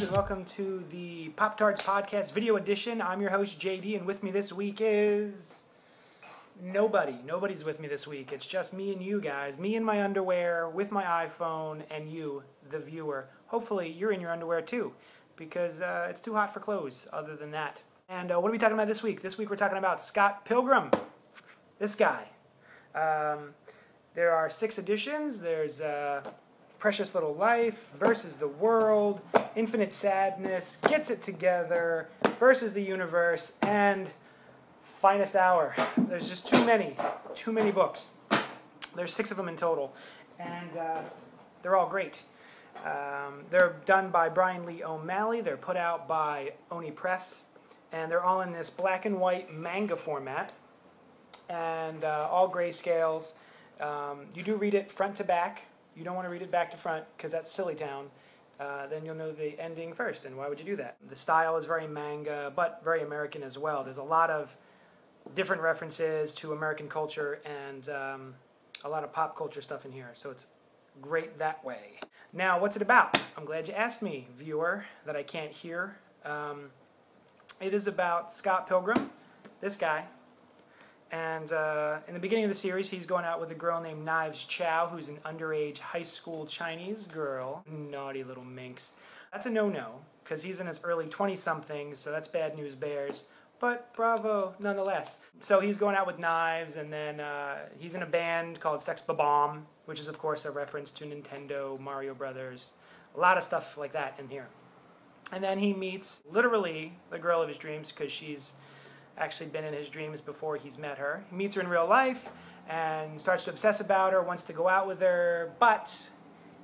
guys, and welcome to the PopTards podcast video edition. I'm your host, JD, and with me this week is nobody. Nobody's with me this week. It's just me and you guys. Me in my underwear with my iPhone, and you, the viewer. Hopefully, you're in your underwear too, because it's too hot for clothes other than that. And what are we talking about this week? This week we're talking about Scott Pilgrim. This guy. There are 6 editions. There's Precious Little Life, Versus the World, Infinite Sadness, Gets It Together, Versus the Universe, and Finest Hour. There's just too many books. There's 6 of them in total, and they're all great. They're done by Brian Lee O'Malley. They're put out by Oni Press, and they're all in this black and white manga format, and all grayscales. You do read it front to back. You don't want to read it back to front because that's silly town. Then you'll know the ending first, and why would you do that? The style is very manga, but very American as well. There's a lot of different references to American culture and a lot of pop culture stuff in here, so it's great that way. Now, what's it about? I'm glad you asked me, viewer, that I can't hear. It is about Scott Pilgrim, this guy. And in the beginning of the series, he's going out with a girl named Knives Chow, who's an underage high school Chinese girl. Naughty little minx. That's a no-no, because he's in his early 20-somethings, so that's bad news bears. But bravo, nonetheless. So he's going out with Knives, and then he's in a band called Sex Bomb, which is, of course, a reference to Nintendo, Mario Brothers. A lot of stuff like that in here. And then he meets, literally, the girl of his dreams, because she's actually been in his dreams before he's met her. He meets her in real life and starts to obsess about her, wants to go out with her, but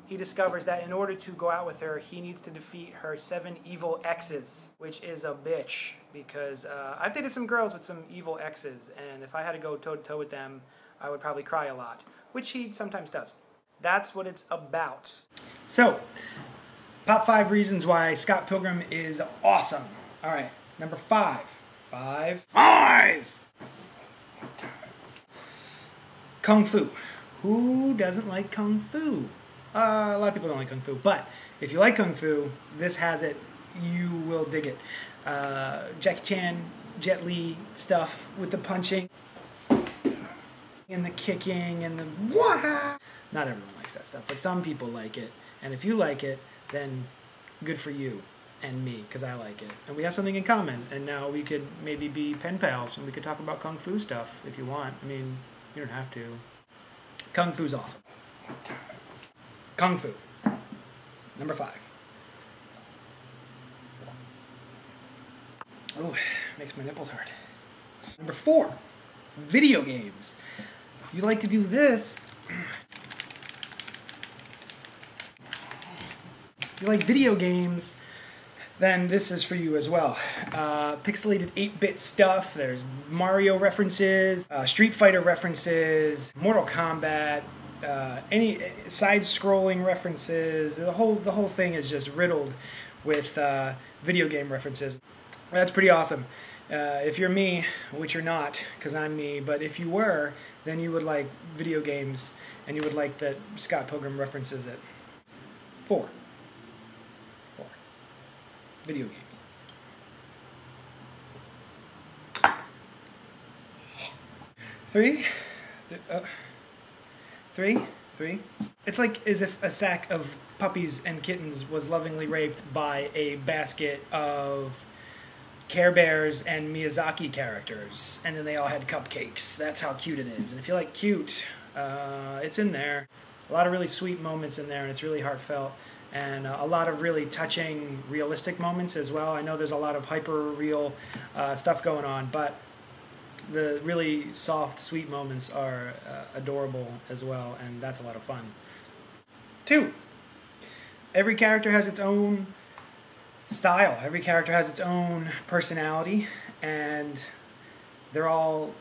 he discovers that in order to go out with her, he needs to defeat her 7 evil exes, which is a bitch, because I've dated some girls with some evil exes, and if I had to go toe-to-toe with them, I would probably cry a lot, which he sometimes does. That's what it's about. So, top 5 reasons why Scott Pilgrim is awesome. All right, number 5. Kung Fu. Who doesn't like Kung Fu? A lot of people don't like Kung Fu, but if you like Kung Fu, this has it. You will dig it. Jackie Chan, Jet Li stuff with the punching and the kicking and the wah. Not everyone likes that stuff, but some people like it. And if you like it, then good for you. And me, because I like it. And we have something in common, and now we could maybe be pen pals, and we could talk about Kung Fu stuff if you want. I mean, you don't have to. Kung Fu's awesome. Kung Fu. Number 5. Oh, makes my nipples hurt. Number 4. Video games. You like to do this. If you like video games, then this is for you as well. Pixelated 8-bit stuff. There's Mario references, Street Fighter references, Mortal Kombat, any side-scrolling references. The whole thing is just riddled with video game references. That's pretty awesome. If you're me, which you're not, because I'm me, but if you were, then you would like video games, and you would like that Scott Pilgrim references it. 4. Video games. 3. It's like as if a sack of puppies and kittens was lovingly raped by a basket of Care Bears and Miyazaki characters, and then they all had cupcakes. That's how cute it is. And if you like cute, it's in there. A lot of really sweet moments in there, and it's really heartfelt. And a lot of really touching, realistic moments as well. I know there's a lot of hyper-real stuff going on, but the really soft, sweet moments are adorable as well, and that's a lot of fun. 2. Every character has its own style. Every character has its own personality, and they're all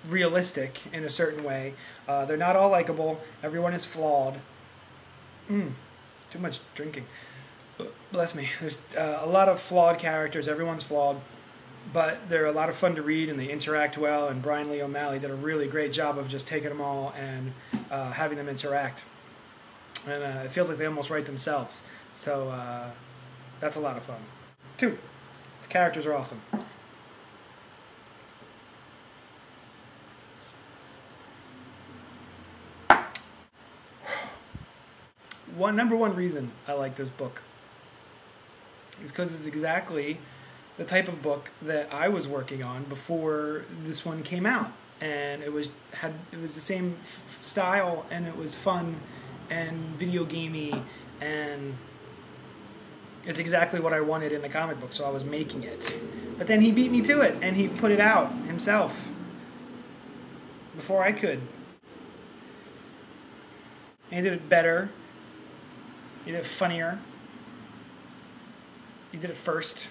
realistic in a certain way. They're not all likable. Everyone is flawed. Too much drinking. Bless me. There's a lot of flawed characters. Everyone's flawed. But they're a lot of fun to read, and they interact well, and Brian Lee O'Malley did a really great job of just taking them all and having them interact. And it feels like they almost write themselves. So that's a lot of fun. 2, the characters are awesome. Number one reason I like this book is because it's exactly the type of book that I was working on before this one came out, and it was the same style, and it was fun and video gamey, and it's exactly what I wanted in a comic book, so I was making it. But then he beat me to it, and he put it out himself before I could. And he did it better. He did it funnier. He did it first.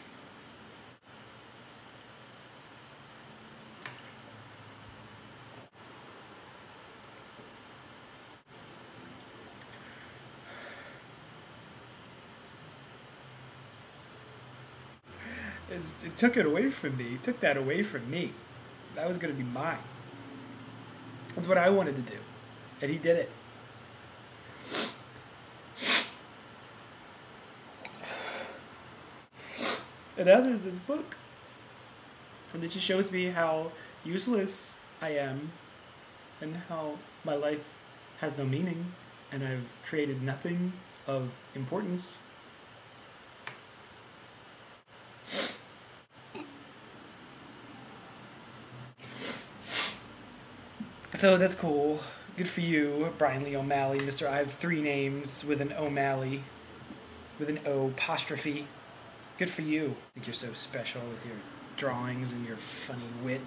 It took it away from me. He took that away from me. That was going to be mine. That's what I wanted to do. And he did it. And now there's this book. And it just shows me how useless I am and how my life has no meaning and I've created nothing of importance. So that's cool. Good for you, Brian Lee O'Malley, Mr. I have 3 names with an O'Malley, with an O apostrophe. Good for you. I think you're so special with your drawings and your funny wit.